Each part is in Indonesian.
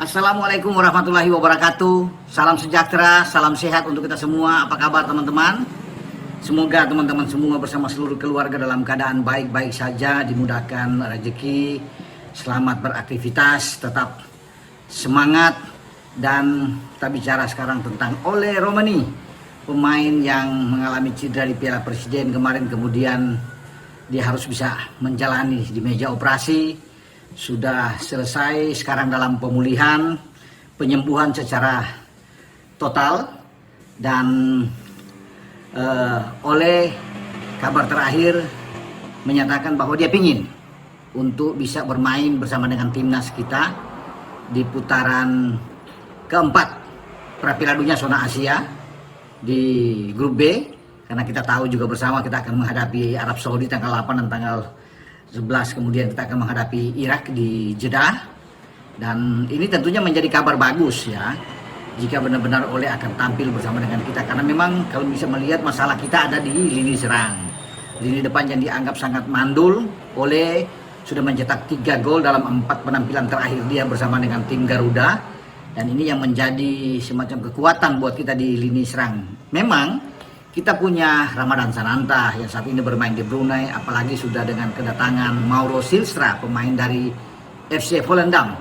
Assalamualaikum warahmatullahi wabarakatuh. Salam sejahtera, salam sehat untuk kita semua. Apa kabar teman-teman? Semoga teman-teman semua bersama seluruh keluarga dalam keadaan baik-baik saja, dimudahkan rezeki, selamat beraktivitas, tetap semangat. Dan kita bicara sekarang tentang Ole Romani, pemain yang mengalami cedera di Piala Presiden kemarin, kemudian dia harus bisa menjalani di meja operasi. Sudah selesai, sekarang dalam pemulihan, penyembuhan secara total. Dan oleh kabar terakhir menyatakan bahwa dia pingin untuk bisa bermain bersama dengan timnas kita di putaran keempat Piala Dunia zona Asia di grup B, karena kita tahu juga bersama kita akan menghadapi Arab Saudi tanggal 8 dan tanggal 11, kemudian kita akan menghadapi Irak di Jeddah. Dan ini tentunya menjadi kabar bagus ya, jika benar-benar Ole akan tampil bersama dengan kita, karena memang kalau bisa melihat masalah kita ada di lini serang, lini depan yang dianggap sangat mandul. Ole sudah mencetak 3 gol dalam 4 penampilan terakhir dia bersama dengan tim Garuda, dan ini yang menjadi semacam kekuatan buat kita di lini serang. Memang kita punya Ramadan Sananta yang saat ini bermain di Brunei, apalagi sudah dengan kedatangan Mauro Silstra, pemain dari FC Volendam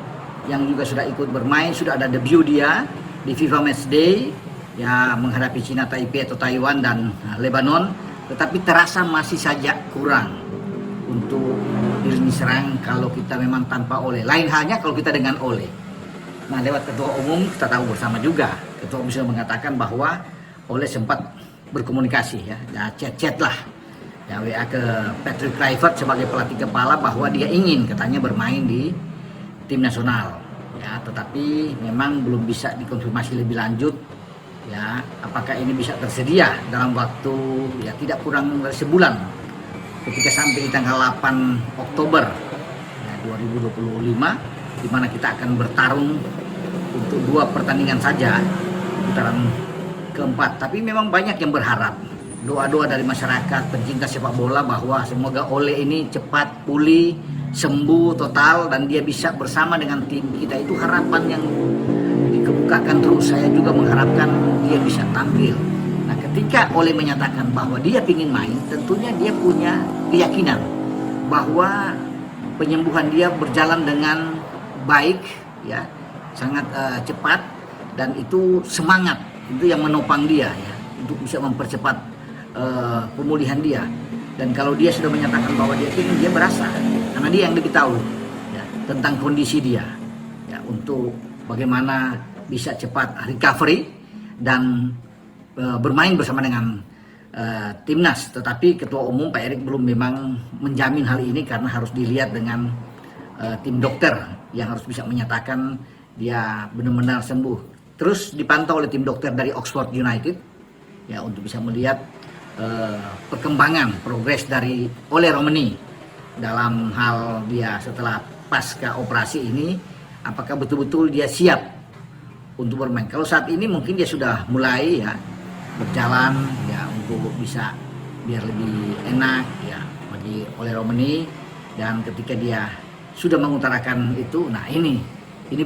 yang juga sudah ikut bermain, sudah ada debut dia di FIFA Matchday ya, menghadapi Cina Taipei atau Taiwan dan Lebanon. Tetapi terasa masih saja kurang untuk di lini serang kalau kita memang tanpa Ole. Lain halnya kalau kita dengan Ole. Nah, lewat ketua umum kita tahu bersama juga, ketua umum sudah mengatakan bahwa Ole sempat berkomunikasi ya chat lah ya, WA ke Patrick Kluivert sebagai pelatih kepala bahwa dia ingin katanya bermain di tim nasional ya, tetapi memang belum bisa dikonfirmasi lebih lanjut ya, apakah ini bisa tersedia dalam waktu ya tidak kurang dari sebulan ketika sampai di tanggal 8 Oktober ya, 2025, di mana kita akan bertarung untuk 2 pertandingan saja putaran keempat. Tapi memang banyak yang berharap, doa-doa dari masyarakat pencinta sepak bola bahwa semoga Ole ini cepat pulih, sembuh total, dan dia bisa bersama dengan tim kita. Itu harapan yang dikemukakan terus. Saya juga mengharapkan dia bisa tampil. Nah, ketika Ole menyatakan bahwa dia ingin main, tentunya dia punya keyakinan bahwa penyembuhan dia berjalan dengan baik ya, sangat cepat, dan itu semangat itu yang menopang dia ya, untuk bisa mempercepat pemulihan dia. Dan kalau dia sudah menyatakan bahwa dia ingin, dia berasa, karena dia yang lebih tahu ya, tentang kondisi dia ya, untuk bagaimana bisa cepat recovery dan bermain bersama dengan timnas. Tetapi ketua umum Pak Erik belum memang menjamin hal ini, karena harus dilihat dengan tim dokter yang harus bisa menyatakan dia benar-benar sembuh. Terus dipantau oleh tim dokter dari Oxford United ya, untuk bisa melihat perkembangan progres dari Ole Romani dalam hal dia setelah pasca operasi ini, apakah betul-betul dia siap untuk bermain. Kalau saat ini mungkin dia sudah mulai ya berjalan ya, untuk bisa biar lebih enak ya bagi Ole Romani. Dan ketika dia sudah mengutarakan itu, nah ini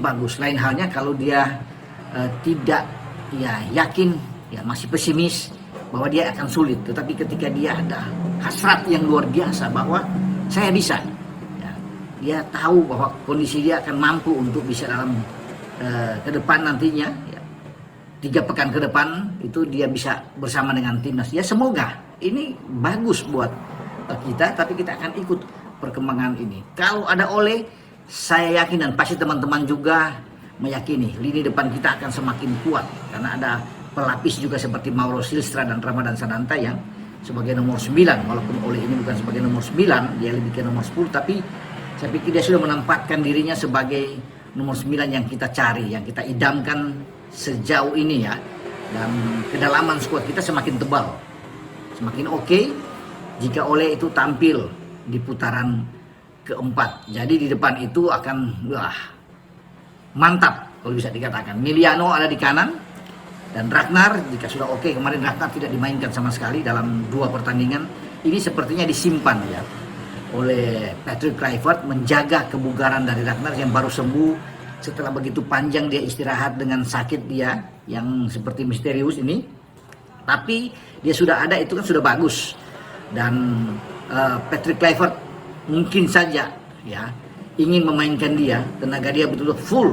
bagus. Lain halnya kalau dia tidak ya yakin ya, masih pesimis bahwa dia akan sulit. Tetapi ketika dia ada hasrat yang luar biasa bahwa saya bisa ya, dia tahu bahwa kondisi dia akan mampu untuk bisa dalam ke depan nantinya ya, 3 pekan ke depan itu dia bisa bersama dengan timnas ya. Semoga ini bagus buat kita, tapi kita akan ikut perkembangan ini. Kalau ada Ole, saya yakin dan pasti teman-teman juga meyakini lini depan kita akan semakin kuat, karena ada pelapis juga seperti Mauro Silstra dan Ramadan Sananta yang sebagai nomor 9, walaupun Ole ini bukan sebagai nomor 9, dia lebih ke nomor 10, tapi saya pikir dia sudah menempatkan dirinya sebagai nomor 9 yang kita cari, yang kita idamkan sejauh ini ya. Dan kedalaman skuad kita semakin tebal, semakin oke jika Ole itu tampil di putaran keempat. Jadi di depan itu akan mantap kalau bisa dikatakan. Miliano ada di kanan, dan Ragnar jika sudah oke, kemarin Ragnar tidak dimainkan sama sekali dalam 2 pertandingan. Ini sepertinya disimpan ya oleh Patrick Kluivert, menjaga kebugaran dari Ragnar yang baru sembuh setelah begitu panjang dia istirahat dengan sakit dia yang seperti misterius ini. Tapi dia sudah ada, itu kan sudah bagus. Dan Patrick Kluivert mungkin saja ya ingin memainkan dia, tenaga dia betul-betul full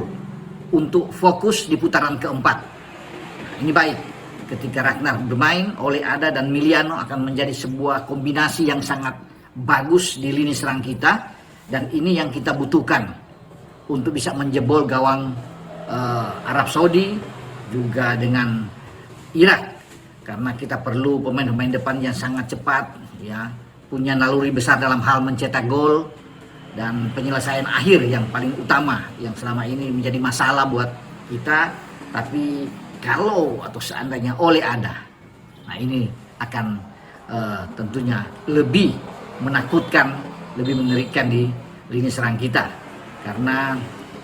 untuk fokus di putaran keempat. Nah, ini baik. Ketika Ragnar bermain, Ole Ada dan Miliano akan menjadi sebuah kombinasi yang sangat bagus di lini serang kita. Dan ini yang kita butuhkan untuk bisa menjebol gawang Arab Saudi juga dengan Irak. Karena kita perlu pemain-pemain depan yang sangat cepat, ya, punya naluri besar dalam hal mencetak gol dan penyelesaian akhir yang paling utama yang selama ini menjadi masalah buat kita. Tapi kalau atau seandainya Ole ada, nah ini akan tentunya lebih menakutkan, lebih mengerikan di lini serang kita. Karena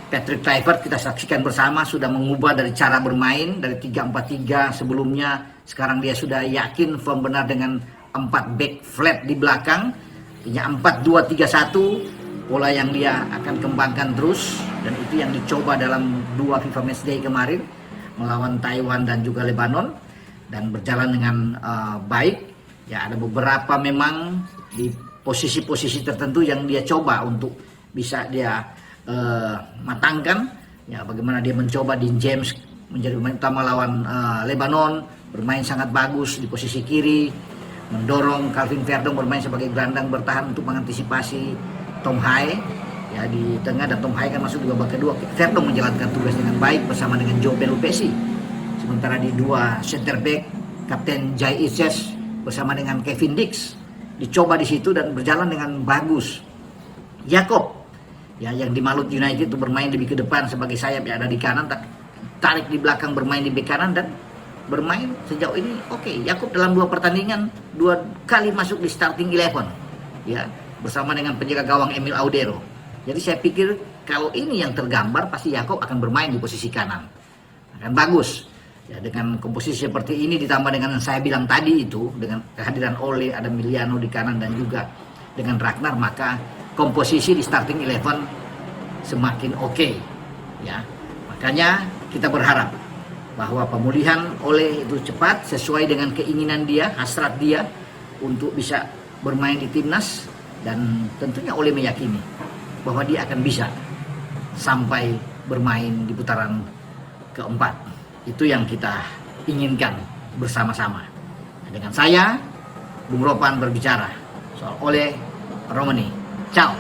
Patrick Kluivert kita saksikan bersama sudah mengubah dari cara bermain dari 3-4-3 sebelumnya. Sekarang dia sudah yakin firm benar dengan 4 back flat di belakang. Artinya 4-2-3-1, pola yang dia akan kembangkan terus. Dan itu yang dicoba dalam 2 FIFA Matchday kemarin melawan Taiwan dan juga Lebanon. Dan berjalan dengan baik. Ya, ada beberapa memang di posisi-posisi tertentu yang dia coba untuk bisa dia matangkan. Ya, bagaimana dia mencoba Dean James menjadi pemain utama lawan Lebanon, bermain sangat bagus di posisi kiri, mendorong Calvin Verdong bermain sebagai gelandang bertahan untuk mengantisipasi Tom Hai ya di tengah, dan Tom Hai kan masuk di babak kedua. Verdong menjalankan tugas dengan baik bersama dengan Joe Belupesi. Sementara di 2 center back, Kapten Jai Ises bersama dengan Kevin Dix dicoba di situ dan berjalan dengan bagus. Jakob ya yang di Malut United itu bermain lebih ke depan sebagai sayap yang ada di kanan, tarik di belakang bermain di bek kanan dan bermain sejauh ini oke. Jakob dalam 2 pertandingan 2 kali masuk di starting 11 ya bersama dengan penjaga gawang Emil Audero. Jadi saya pikir kalau ini yang tergambar pasti Jakob akan bermain di posisi kanan, akan bagus ya. Dengan komposisi seperti ini ditambah dengan yang saya bilang tadi itu, dengan kehadiran Ole, ada Miliano di kanan dan juga dengan Ragnar, maka komposisi di starting 11 semakin oke ya. Makanya kita berharap bahwa pemulihan Ole itu cepat sesuai dengan keinginan dia, hasrat dia untuk bisa bermain di timnas. Dan tentunya Ole meyakini bahwa dia akan bisa sampai bermain di putaran keempat. Itu yang kita inginkan bersama-sama. Dengan saya, Bung Ropan berbicara soal Ole Romani. Ciao.